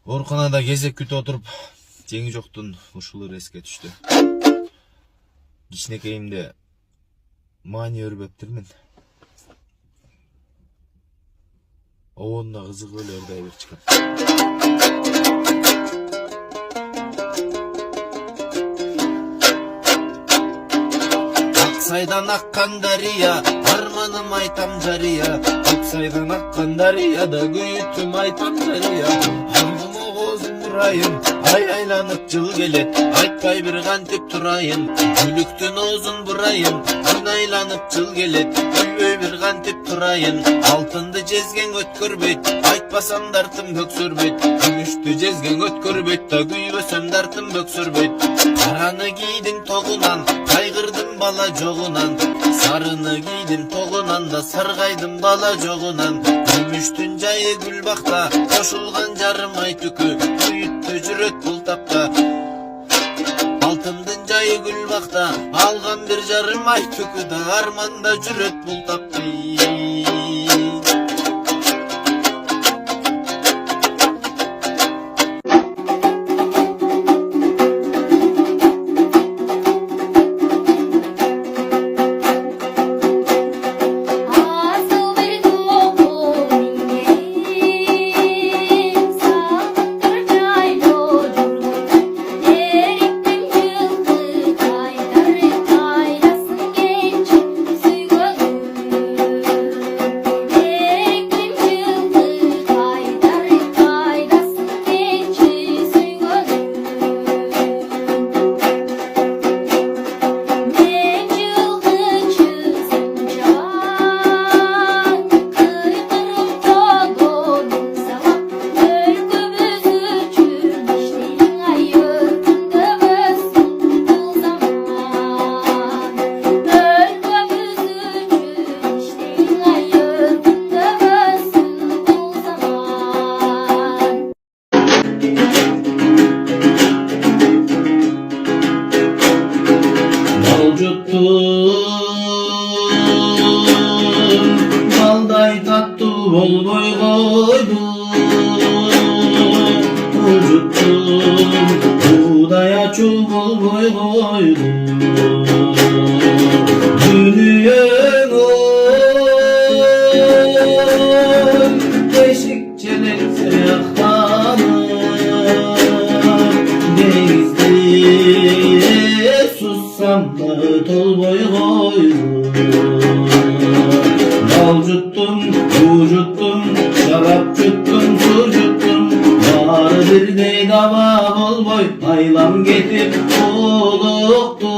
Ооруканада кезек күтүп отуруп жеңи жоктун ушулары эске түштү. Кичинекейимде маани өрбөптүрмүн. Оонуна кызыгып эле ырдай бир чыккан. Аксайдан аккан дарыя, арманым айтам жарыя. Аксайдан аккан дарыяда күйүтүм айтам жарыя. Ай айланып жыл келет, айтпай бир кантип турайын. Күлүктүн оозун бурайын, күн айланып жыл келет, күлбөй бир кантип турайын. Алтынды жезген өткөрбөйт, айтпасам дартым бөксөрбөйт. Күмүштү жезген өткөрбөйт да күйбөсөм дартым бөксөрбөйт. Караны кийдиң тогунан, кайгырдым бала жогунан. Сарыны кийдим тогунан да саргайдым бала жогунан. Күмүштүн жайы гүл бакта, кошулган жарым ай түкү. Жүрөт бул тапта, алтындын жайы гүл бакта, алган бир жарым ай түкүдө арманда жүрөт бул тапта. Balday tatlı bolboy koydu. Ucuttum buğday açı bolboy koydu. Dünüyen oy deşik çelekse yaklanır. Denizde sussam da tolboy koydu. Bal juttum, su juttum, şarap juttum, su juttum. Var bir dey dava bolboy, aylam getip oluktu.